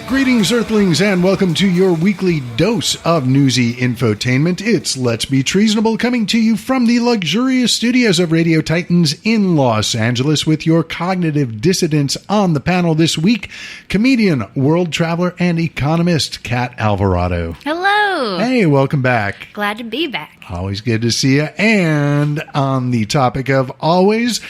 Greetings, Earthlings, and welcome to your weekly dose of newsy infotainment. It's Let's Be Treasonable, coming to you from the luxurious studios of Radio Titans in Los Angeles with your cognitive dissidents on the panel this week, comedian, world traveler, and economist Cat Alvarado. Hello. Hey, welcome back. Glad to be back. Always good to see you. And on the topic of always,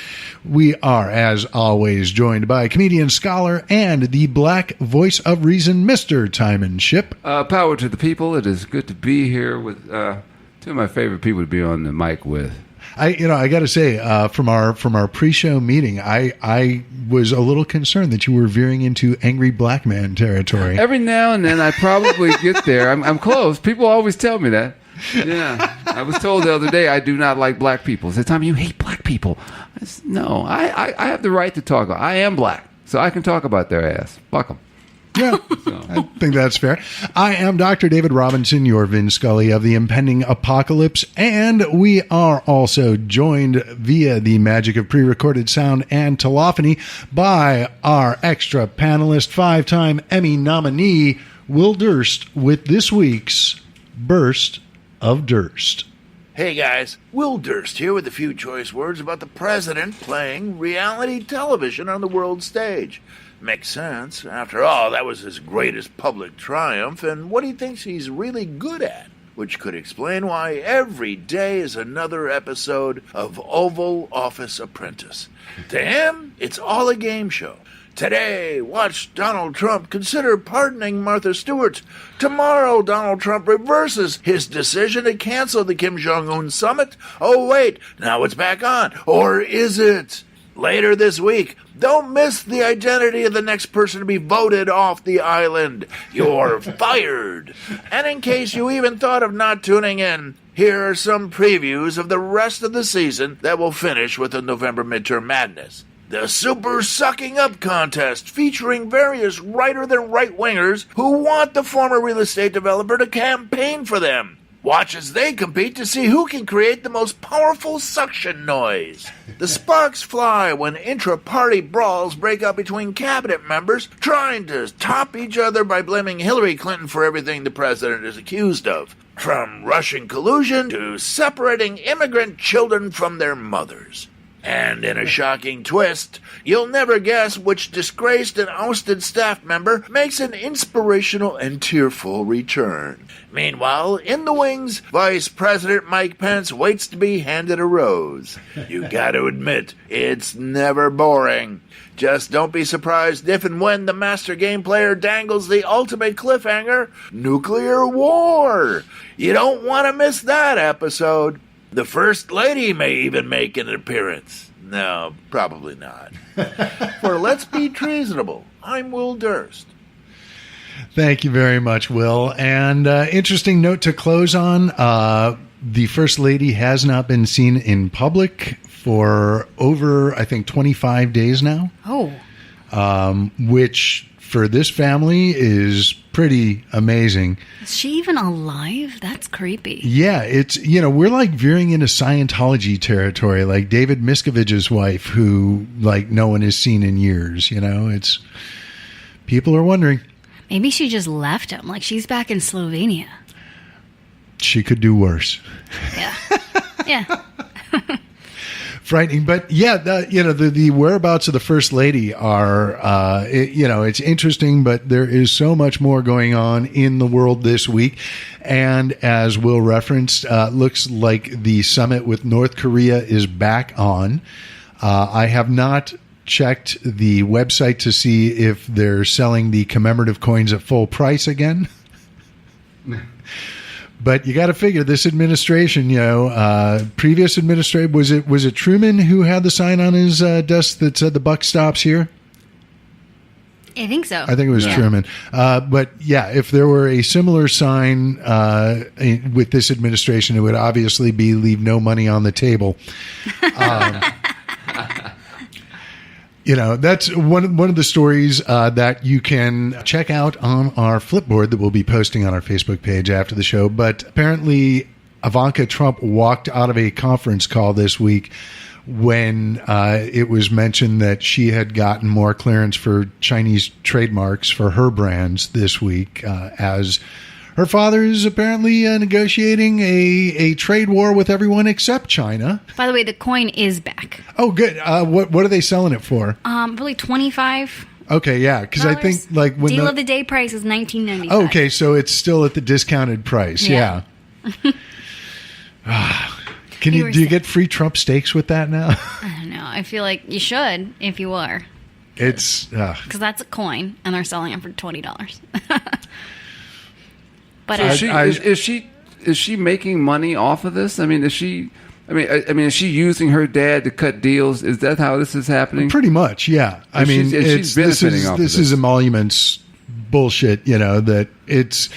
we are, as always, joined by comedian, scholar, and the black voice of reason, Mr. Tymon Shipp. Power to the people. It is good to be here with two of my favorite people to be on the mic with. I got to say, from our pre-show meeting, I was a little concerned that you were veering into angry black man territory. Every now and then, I probably get there. I'm close. People always tell me that. Yeah, I was told the other day I do not like black people. They said, "Tommy, you hate black people." I said, no, I have the right to talk. I am black, so I can talk about their ass. Fuck them. Yeah, I think that's fair. I am Dr. David Robinson, your Vin Scully of the impending apocalypse, and we are also joined via the magic of pre-recorded sound and telephony by our extra panelist, 5-time Emmy nominee, Will Durst, with this week's Burst of Durst. Hey guys, Will Durst here with a few choice words about the president playing reality television on the world stage. Makes sense. After all, that was his greatest public triumph and what he thinks he's really good at, which could explain why every day is another episode of Oval Office Apprentice. To him, it's all a game show. Today, watch Donald Trump consider pardoning Martha Stewart. Tomorrow, Donald Trump reverses his decision to cancel the Kim Jong-un summit. Oh, wait, now it's back on. Or is it? Later this week, don't miss the identity of the next person to be voted off the island. You're fired. And in case you even thought of not tuning in, here are some previews of the rest of the season that will finish with the November midterm madness. The Super Sucking Up Contest, featuring various righter-than-right-wingers who want the former real estate developer to campaign for them. Watch as they compete to see who can create the most powerful suction noise. The sparks fly when intra-party brawls break out between cabinet members trying to top each other by blaming Hillary Clinton for everything the president is accused of. From Russian collusion to separating immigrant children from their mothers. And in a shocking twist, you'll never guess which disgraced and ousted staff member makes an inspirational and tearful return. Meanwhile, in the wings, Vice President Mike Pence waits to be handed a rose. You gotta admit, it's never boring. Just don't be surprised if and when the master game player dangles the ultimate cliffhanger, nuclear war. You don't want to miss that episode. The First Lady may even make an appearance. No, probably not. For Let's Be Treasonable, I'm Will Durst. Thank you very much, Will. And interesting note to close on, the First Lady has not been seen in public for over, I think, 25 days now. Oh. Which, for this family, is pretty amazing. Is she even alive? That's creepy. Yeah, it's, we're like veering into Scientology territory, like David Miscavige's wife, who, like, no one has seen in years, it's, people are wondering. Maybe she just left him, like she's back in Slovenia. She could do worse. Yeah. Yeah. Frightening, but yeah, the whereabouts of the First Lady are, it's interesting, but there is so much more going on in the world this week. And as Will referenced, looks like the summit with North Korea is back on. I have not checked the website to see if they're selling the commemorative coins at full price again. But you got to figure this administration, previous administration, was it Truman who had the sign on his desk that said the buck stops here? I think so. I think it was Truman. But yeah, if there were a similar sign with this administration, it would obviously be leave no money on the table. That's one of the stories that you can check out on our Flipboard that we'll be posting on our Facebook page after the show. But apparently Ivanka Trump walked out of a conference call this week when it was mentioned that she had gotten more clearance for Chinese trademarks for her brands this week, as her father is apparently negotiating a trade war with everyone except China. By the way, the coin is back. Oh, good. What are they selling it for? Probably $25. Okay, yeah, because I think like when deal of the day price is $19.95. Oh, okay, so it's still at the discounted price. Yeah. Do you get free Trump steaks with that now? I don't know. I feel like you should if you are. It's because that's a coin, and they're selling it for $20. But is she making money off of this? I mean, is she? I mean, is she using her dad to cut deals? Is that how this is happening? Pretty much, yeah. I mean, she's benefiting off of this. This is emoluments bullshit. You know that it's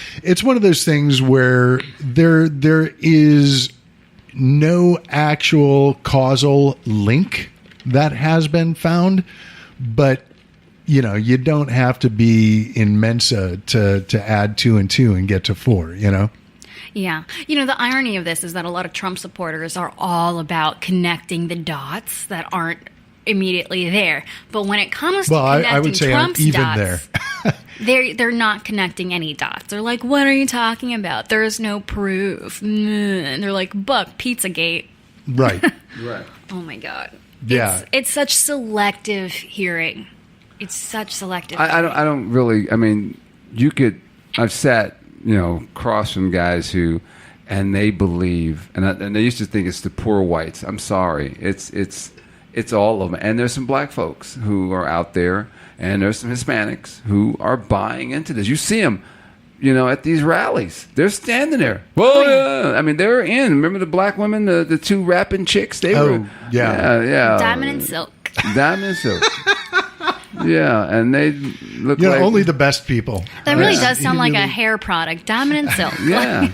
one of those things where there is no actual causal link that has been found, but you don't have to be in Mensa to add 2 and 2 and get to 4. Yeah. The irony of this is that a lot of Trump supporters are all about connecting the dots that aren't immediately there. But when it comes to connecting I would say Trump's I'm even dots, there. they're not connecting any dots. They're like, what are you talking about? There is no proof. And they're like, Buck, Pizzagate. Right. Right. Oh, my God. Yeah. It's such selective hearing. It's such selective I don't really, I mean, I've sat, across from guys who, and they believe, and they used to think it's the poor whites. I'm sorry. It's all of them. And there's some black folks who are out there, and there's some Hispanics who are buying into this. You see them, at these rallies. They're standing there. Well, I mean, they're in. Remember the black women, the 2 rapping chicks? They were. Yeah. Diamond and Silk. Diamond and Silk. Yeah, and they look like only the best people. That really does sound like a hair product. Diamond and Silk. Yeah.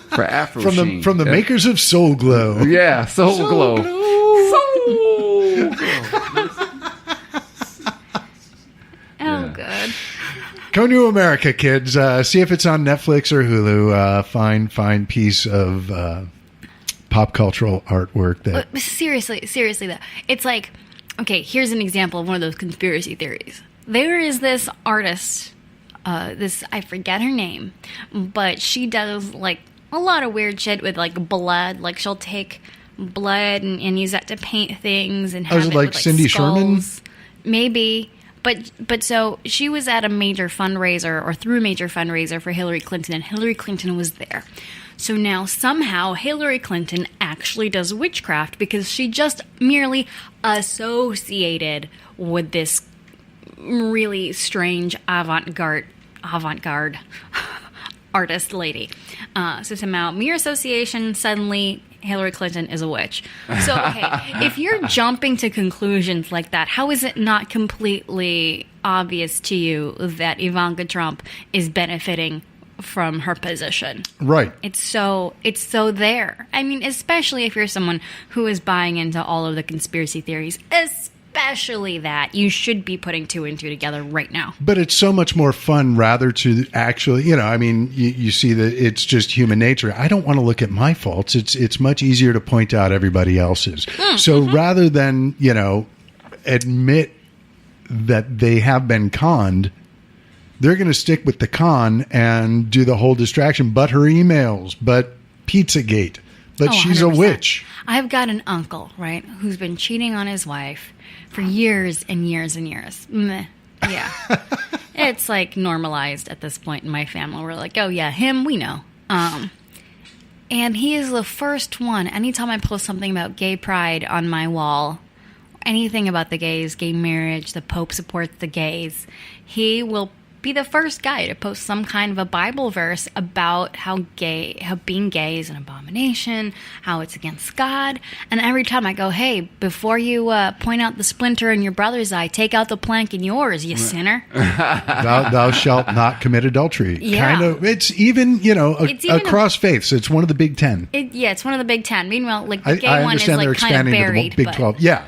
For Afro from the makers of Soul Glow. Yeah, Soul Glow. Oh, good. Come to America, kids. See if it's on Netflix or Hulu. Fine piece of pop cultural artwork. That Seriously, though, it's like, okay, here's an example of one of those conspiracy theories. There is this artist, I forget her name, but she does like a lot of weird shit with like blood. Like she'll take blood and use that to paint things and have it like with, Cindy Sherman? Maybe. But so she was at a major fundraiser or through a major fundraiser for Hillary Clinton, and Hillary Clinton was there. So now somehow Hillary Clinton actually does witchcraft because she just merely associated with this really strange avant-garde artist lady. So somehow mere association, suddenly Hillary Clinton is a witch. So, okay, if you're jumping to conclusions like that, how is it not completely obvious to you that Ivanka Trump is benefiting from her position? Right. It's so there. I mean, especially if you're someone who is buying into all of the conspiracy theories, especially that, you should be putting 2 and 2 together right now. But it's so much more fun rather to actually, you see that it's just human nature. I don't want to look at my faults. It's much easier to point out everybody else's. So rather than, admit that they have been conned, they're going to stick with the con and do the whole distraction. But her emails, but Pizzagate, but she's 100%. A witch. I've got an uncle, right, who's been cheating on his wife for years and years and years. Meh. Yeah. It's like normalized at this point in my family. We're like, oh yeah, him, we know. And he is the first one. Anytime I post something about gay pride on my wall, anything about the gays, gay marriage, the Pope supports the gays, he will be the first guy to post some kind of a Bible verse about how being gay is an abomination, how it's against God. And every time I go, hey, before you point out the splinter in your brother's eye, take out the plank in yours, you sinner. thou shalt not commit adultery. Yeah. It's even, across faiths. It's one of the big 10. It's one of the big 10. Meanwhile, like the gay I one is understand they're like kind of expanding buried. to the big 12. Yeah.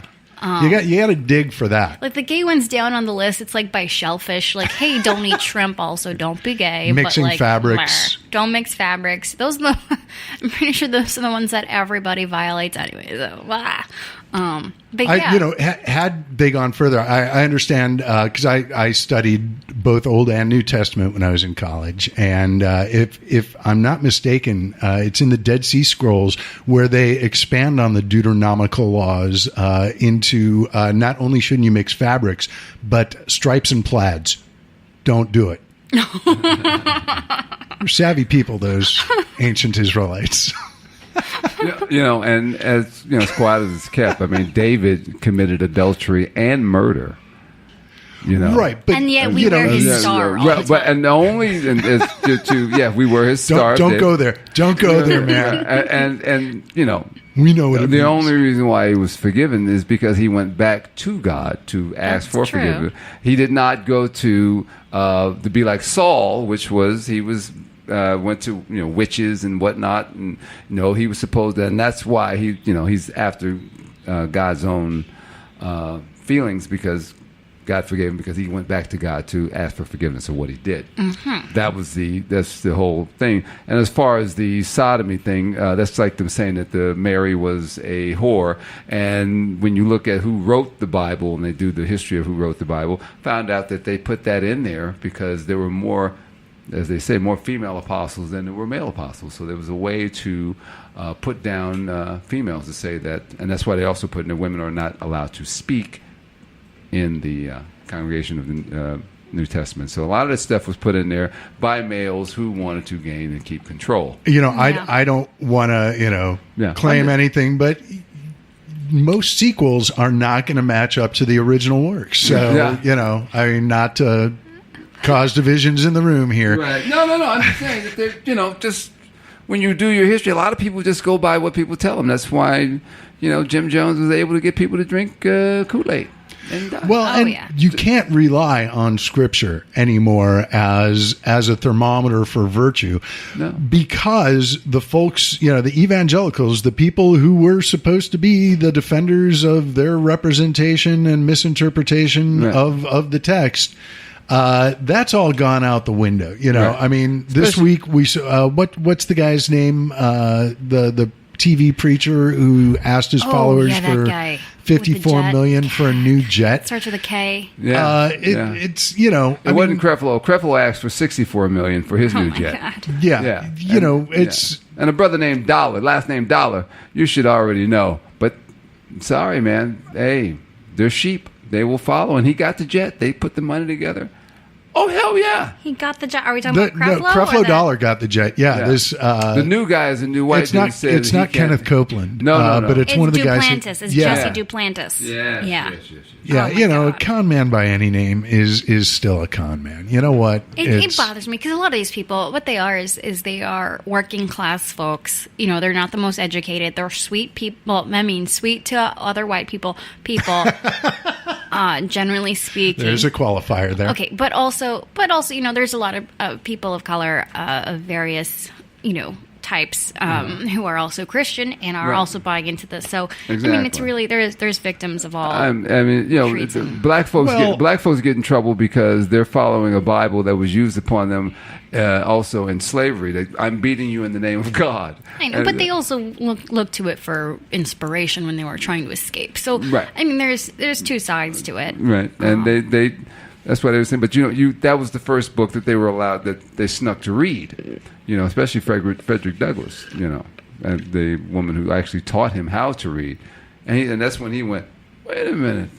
You got to dig for that. Like the gay one's down on the list. It's like by Shellfish. Like, hey, don't eat shrimp. Also, don't be gay. Mixing but like, fabrics. don't mix fabrics. Those are the, I'm pretty sure those are the ones that everybody violates anyway. So, but yeah. Had they gone further, I understand, because I studied both Old and New Testament when I was in college, and if I'm not mistaken, it's in the Dead Sea Scrolls where they expand on the Deuteronomical laws into not only shouldn't you mix fabrics, but stripes and plaids. Don't do it. They're savvy people, those ancient Israelites. And as quiet as it's kept, I mean, David committed adultery and murder. Right, but and yet we were his star. All the time. And the only we were his star. Don't go there. Don't go there, man. And we know what it means. The only reason why he was forgiven is because he went back to God to ask for forgiveness. He did not go to be like Saul, which was he went to witches and whatnot, and he was supposed to, and that's why he's after God's own feelings, because God forgave him because he went back to God to ask for forgiveness of what he did. Mm-hmm. That's the whole thing. And as far as the sodomy thing, that's like them saying that Mary was a whore. And when you look at who wrote the Bible, and they do the history of who wrote the Bible, found out that they put that in there because there were more, as they say, more female apostles than there were male apostles. So there was a way to put down females to say that, and that's why they also put in there women are not allowed to speak in the congregation of the New Testament. So a lot of this stuff was put in there by males who wanted to gain and keep control. I don't want to claim anything, but most sequels are not going to match up to the original works. So I mean, not to cause divisions in the room here. Right? No. I'm just saying that just when you do your history, a lot of people just go by what people tell them. That's why Jim Jones was able to get people to drink Kool-Aid. You can't rely on Scripture anymore as a thermometer for virtue, because the folks, the evangelicals, the people who were supposed to be the defenders of their representation and misinterpretation of the text, that's all gone out the window. I mean, this week we saw what's the guy's name? The TV preacher who asked his followers for $54 million for a new jet. Starts with a K. It's It wasn't Creflo. Creflo asked for $64 million for his new jet. God. It's and a brother named Dollar, last name Dollar. You should already know, but sorry, man. Hey, they're sheep. They will follow. And he got the jet. They put the money together. Oh, hell yeah. He got the jet. Are we talking about Creflo? No, Creflo Dollar got the jet. Yeah. This, the new guy is a new white dude. It's not Kenneth Copeland. No. But it's one of the guys. It's Jesse Duplantis. Yeah. A con man by any name is still a con man. You know what? It bothers me because a lot of these people, what they are is they are working class folks. They're not the most educated. They're sweet people. I mean, sweet to other white people. Generally speaking. There's a qualifier there. Okay, but also, there's a lot of people of color of various, types who are also Christian and are also buying into this. So exactly. I mean, it's really there's victims of all. Black folks get in trouble because they're following a Bible that was used upon them also in slavery. I'm beating you in the name of God. I know, but they also look to it for inspiration when they were trying to escape. So I mean, there's two sides to it. Right, and they that's what they were saying. But that was the first book that they were allowed, that they snuck to read. Especially Frederick Douglass. And the woman who actually taught him how to read, and that's when he went, wait a minute.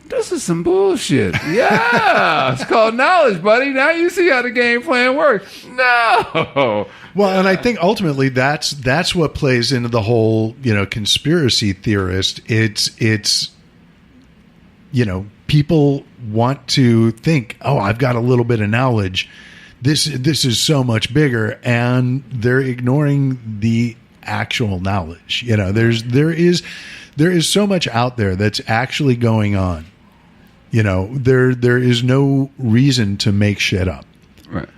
This is some bullshit. Yeah, it's called knowledge, buddy. Now you see how the game plan works. No. Well, and I think ultimately that's what plays into the whole, conspiracy theorist. It's people want to think, oh, I've got a little bit of knowledge. This is so much bigger, and they're ignoring the actual knowledge. There is so much out there that's actually going on. There is no reason to make shit up. Right.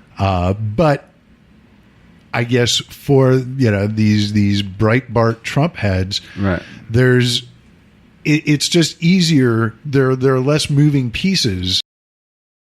But I guess for these Breitbart Trump heads, right. It's just easier. There are less moving pieces